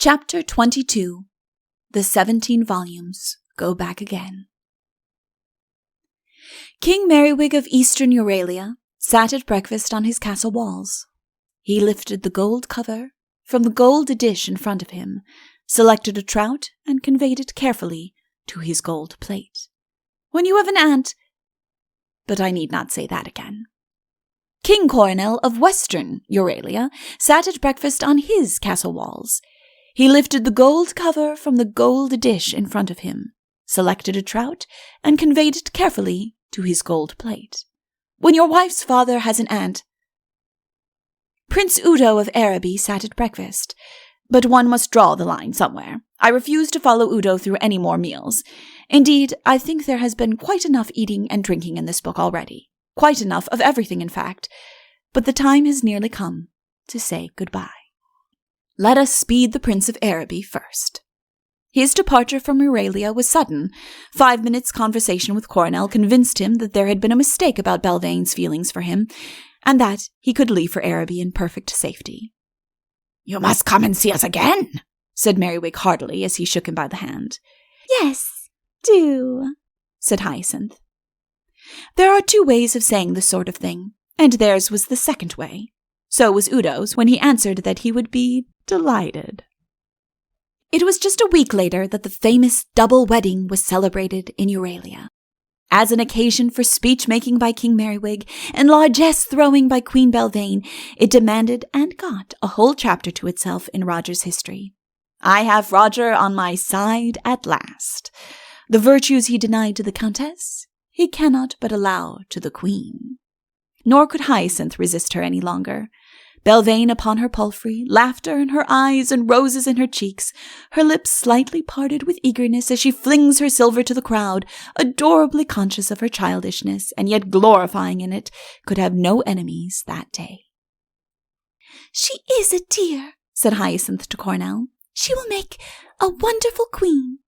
Chapter 22. The 17 Volumes Go Back Again. King Merriwig of Eastern Euralia sat at breakfast on his castle walls. He lifted the gold cover from the gold dish in front of him, selected a trout, and conveyed it carefully to his gold plate. When you have an aunt... But I need not say that again. King Coronel of Western Euralia sat at breakfast on his castle walls. He lifted the gold cover from the gold dish in front of him, selected a trout, and conveyed it carefully to his gold plate. When your wife's father has an aunt... Prince Udo of Araby sat at breakfast, but one must draw the line somewhere. I refuse to follow Udo through any more meals. Indeed, I think there has been quite enough eating and drinking in this book already. Quite enough of everything, in fact. But the time has nearly come to say goodbye. Let us speed the Prince of Araby first. His departure from Euralia was sudden. 5 minutes' conversation with Coronel convinced him that there had been a mistake about Belvane's feelings for him, and that he could leave for Araby in perfect safety. "You must come and see us again," said Merriwig heartily as he shook him by the hand. "Yes, do," said Hyacinth. There are 2 ways of saying this sort of thing, and theirs was the second way. So was Udo's when he answered that he would be delighted. It was just a week later that the famous double wedding was celebrated in Euralia. As an occasion for speech-making by King Merriwig and largesse-throwing by Queen Belvane, it demanded and got a whole chapter to itself in Roger's history. I have Roger on my side at last. The virtues he denied to the Countess, he cannot but allow to the Queen. Nor could Hyacinth resist her any longer. Belvane upon her palfrey, laughter in her eyes and roses in her cheeks, her lips slightly parted with eagerness as she flings her silver to the crowd, adorably conscious of her childishness and yet glorifying in it, could have no enemies that day. "She is a dear," said Hyacinth to Coronel. "She will make a wonderful queen."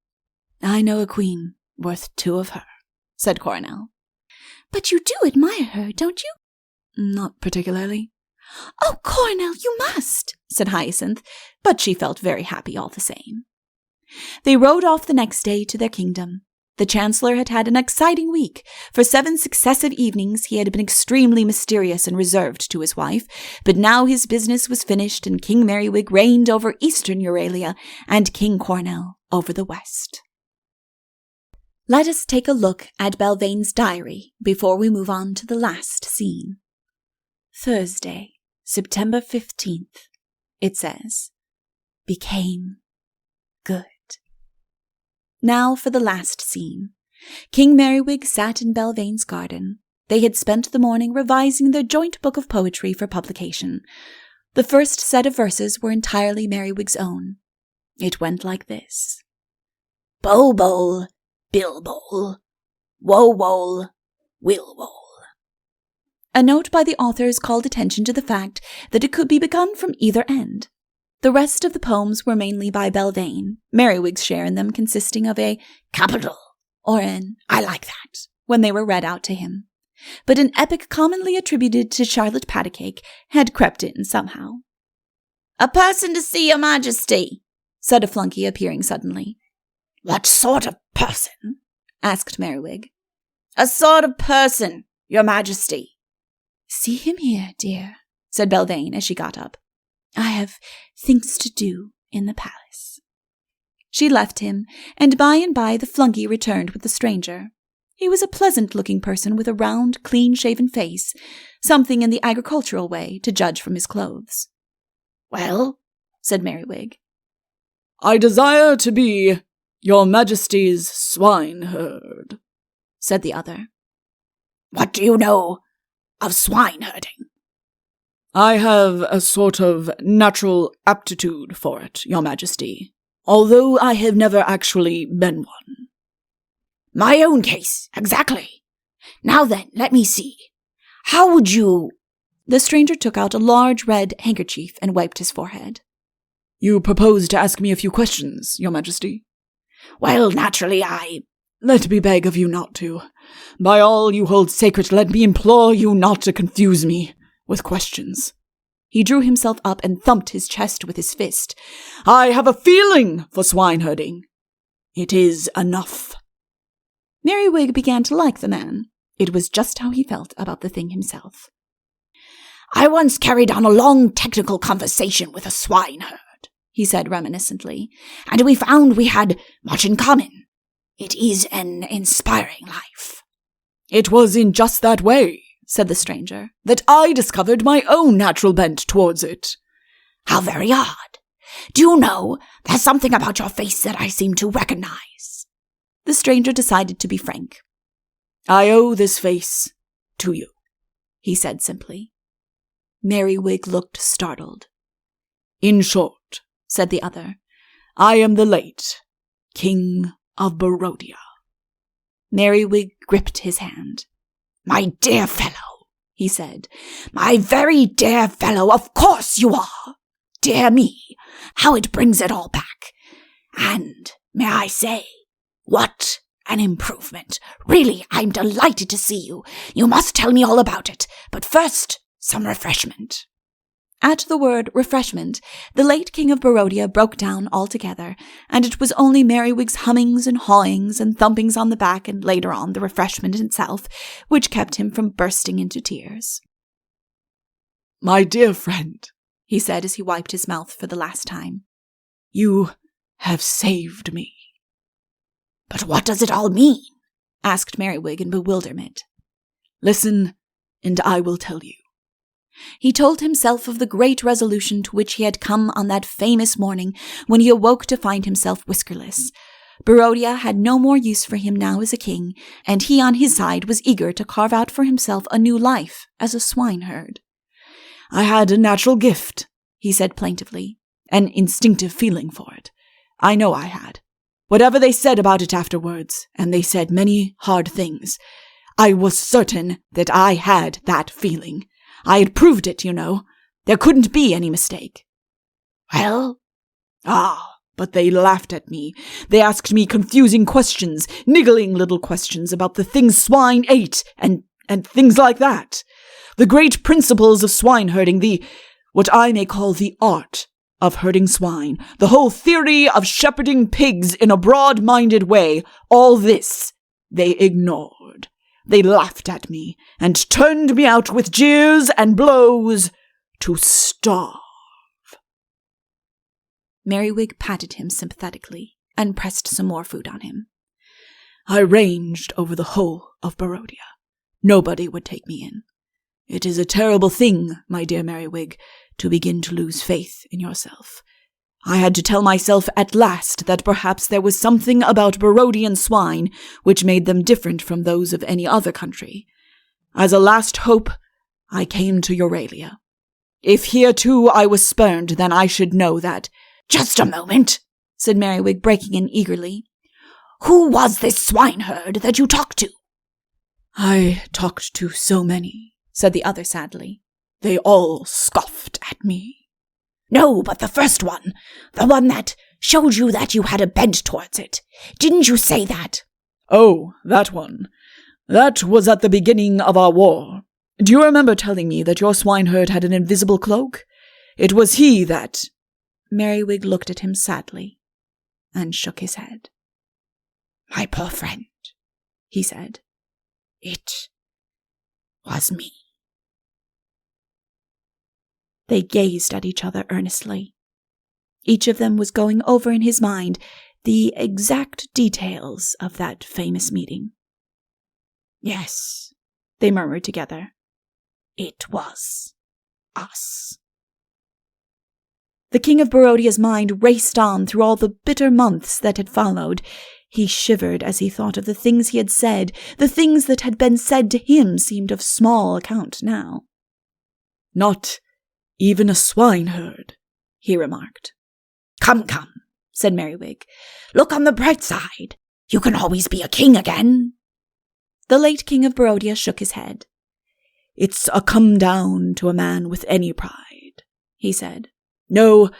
"I know a queen worth 2 of her," said Coronel. "But you do admire her, don't you?" "Not particularly." "Oh, Coronel, you must," said Hyacinth, but she felt very happy all the same. They rode off the next day to their kingdom. The Chancellor had had an exciting week. For 7 successive evenings he had been extremely mysterious and reserved to his wife, but now his business was finished and King Merriwig reigned over Eastern Euralia and King Coronel over the West. Let us take a look at Belvane's diary before we move on to the last scene. Thursday, September 15th, it says, became good. Now for the last scene. King Merriwig sat in Belvane's garden. They had spent the morning revising their joint book of poetry for publication. The first set of verses were entirely Merriwig's own. It went like this. Bowl, Bilbol, Wowl, Wilwol. A note by the authors called attention to the fact that it could be begun from either end. The rest of the poems were mainly by Belvane, Merriwig's share in them consisting of a capital or an I like that when they were read out to him. But an epic commonly attributed to Charlotte Patacake had crept in somehow. "A person to see your majesty," said a flunky appearing suddenly. "What sort of person?" asked Merriwig. "A sort of person, your majesty." "See him here, dear," said Belvane as she got up. "I have things to do in the palace." She left him, and by the flunky returned with the stranger. He was a pleasant-looking person with a round, clean-shaven face, something in the agricultural way, to judge from his clothes. "Well," said Merriwig. "I desire to be your majesty's swineherd," said the other. "What do you know of swineherding?" "I have a sort of natural aptitude for it, your majesty, although I have never actually been one." "My own case, exactly. Now then, let me see. How would you—" The stranger took out a large red handkerchief and wiped his forehead. "You propose to ask me a few questions, your majesty?" "Well, naturally, Let me beg of you not to. By all you hold sacred, let me implore you not to confuse me with questions." He drew himself up and thumped his chest with his fist. "I have a feeling for swineherding. It is enough." Merriwig began to like the man. It was just how he felt about the thing himself. "I once carried on a long technical conversation with a swineherd," he said reminiscently, "and we found we had much in common. It is an inspiring life." "It was in just that way," said the stranger, "that I discovered my own natural bent towards it." "How very odd. Do you know, there's something about your face that I seem to recognize." The stranger decided to be frank. "I owe this face to you," he said simply. Merriwig looked startled. "In short," said the other, "I am the late King of Barodia." Merriwig gripped his hand. "My dear fellow," he said, "my very dear fellow, of course you are. Dear me, how it brings it all back. And, may I say, what an improvement. Really, I'm delighted to see you. You must tell me all about it. But first, some refreshment." At the word refreshment, the late King of Barodia broke down altogether, and it was only Merriwig's hummings and hawings and thumpings on the back and later on the refreshment itself which kept him from bursting into tears. "My dear friend," he said as he wiped his mouth for the last time, "you have saved me." "But what does it all mean?" asked Merriwig in bewilderment. "Listen, and I will tell you." He told himself of the great resolution to which he had come on that famous morning when he awoke to find himself whiskerless. Barodia had no more use for him now as a king, and he on his side was eager to carve out for himself a new life as a swineherd. "I had a natural gift," he said plaintively, "an instinctive feeling for it. I know I had. Whatever they said about it afterwards, and they said many hard things, I was certain that I had that feeling. I had proved it, you know. There couldn't be any mistake." "Well?" But they laughed at me. They asked me confusing questions, niggling little questions about the things swine ate, and things like that. The great principles of swineherding, what I may call the art of herding swine, the whole theory of shepherding pigs in a broad-minded way, all this they ignored. They laughed at me and turned me out with jeers and blows to starve. Merriwig patted him sympathetically and pressed some more food on him. "I ranged over the whole of Barodia. Nobody would take me in. It is a terrible thing, my dear Merriwig, to begin to lose faith in yourself. I had to tell myself at last that perhaps there was something about Barodian swine which made them different from those of any other country. As a last hope, I came to Euralia. If here too I was spurned, then I should know that—" "Just a moment," said Merriwig, breaking in eagerly. "Who was this swineherd that you talked to?" "I talked to so many," said the other sadly. "They all scoffed at me." "No, but the first one, the one that showed you that you had a bent towards it. Didn't you say that?" "Oh, that one. That was at the beginning of our war. Do you remember telling me that your swineherd had an invisible cloak? It was he that—" Merriwig looked at him sadly and shook his head. "My poor friend," he said, "it was me." They gazed at each other earnestly. Each of them was going over in his mind the exact details of that famous meeting. "Yes," they murmured together, "it was us." The King of Barodia's mind raced on through all the bitter months that had followed. He shivered as he thought of the things he had said. The things that had been said to him seemed of small account now. "Not even a swineherd," he remarked. Come, said Merriwig. "Look on the bright side. You can always be a king again." The late King of Barodia shook his head. "It's a come down to a man with any pride," he said. "No,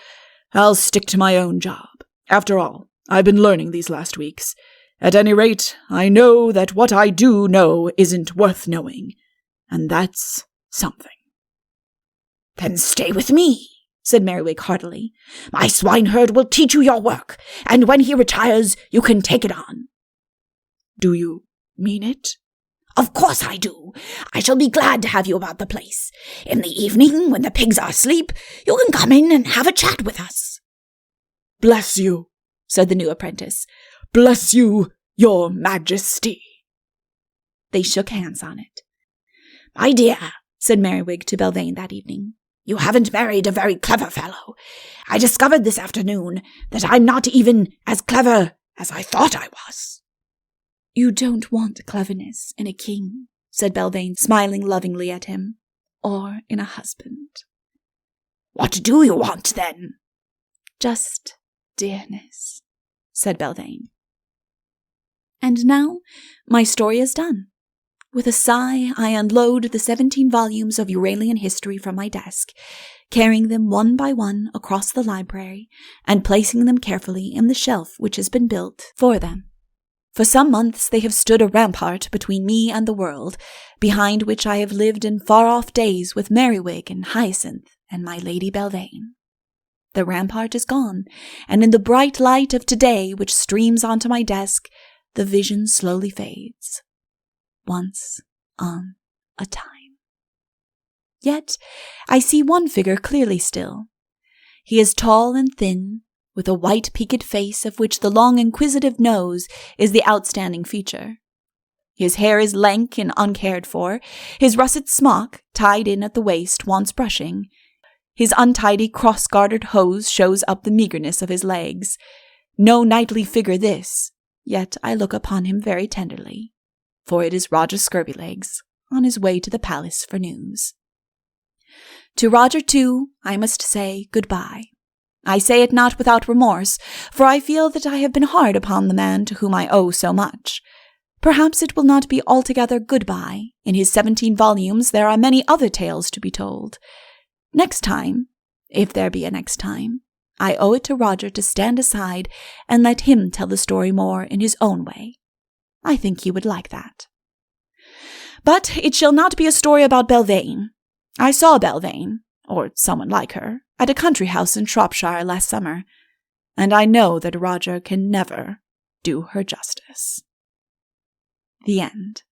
I'll stick to my own job. After all, I've been learning these last weeks. At any rate, I know that what I do know isn't worth knowing, and that's something." Then stay with me, said Merriwig heartily. My swineherd will teach you your work, and when he retires, you can take it on. Do you mean it? Of course I do. I shall be glad to have you about the place. In the evening, when the pigs are asleep, you can come in and have a chat with us. Bless you, said the new apprentice. Bless you, your majesty. They shook hands on it. My dear, said Merriwig to Belvane that evening, you haven't married a very clever fellow. I discovered this afternoon that I'm not even as clever as I thought I was. You don't want cleverness in a king, said Belvane, smiling lovingly at him, or in a husband. What do you want, then? Just dearness, said Belvane. And now my story is done. With a sigh, I unload the 17 volumes of Euralian history from my desk, carrying them one by one across the library and placing them carefully in the shelf which has been built for them. For some months they have stood a rampart between me and the world, behind which I have lived in far-off days with Merriwig and Hyacinth and my Lady Belvane. The rampart is gone, and in the bright light of today which streams onto my desk, the vision slowly fades. Once on a time. Yet I see one figure clearly still. He is tall and thin, with a white peaked face of which the long inquisitive nose is the outstanding feature. His hair is lank and uncared for, his russet smock, tied in at the waist, wants brushing. His untidy cross-gartered hose shows up the meagreness of his legs. No knightly figure this, yet I look upon him very tenderly, for it is Roger Scurvylegs, on his way to the palace for news. To Roger, too, I must say good-bye. I say it not without remorse, for I feel that I have been hard upon the man to whom I owe so much. Perhaps it will not be altogether good-bye. In his 17 volumes there are many other tales to be told. Next time, if there be a next time, I owe it to Roger to stand aside and let him tell the story more in his own way. I think he would like that. But it shall not be a story about Belvane. I saw Belvane, or someone like her, at a country house in Shropshire last summer, and I know that Roger can never do her justice. The end.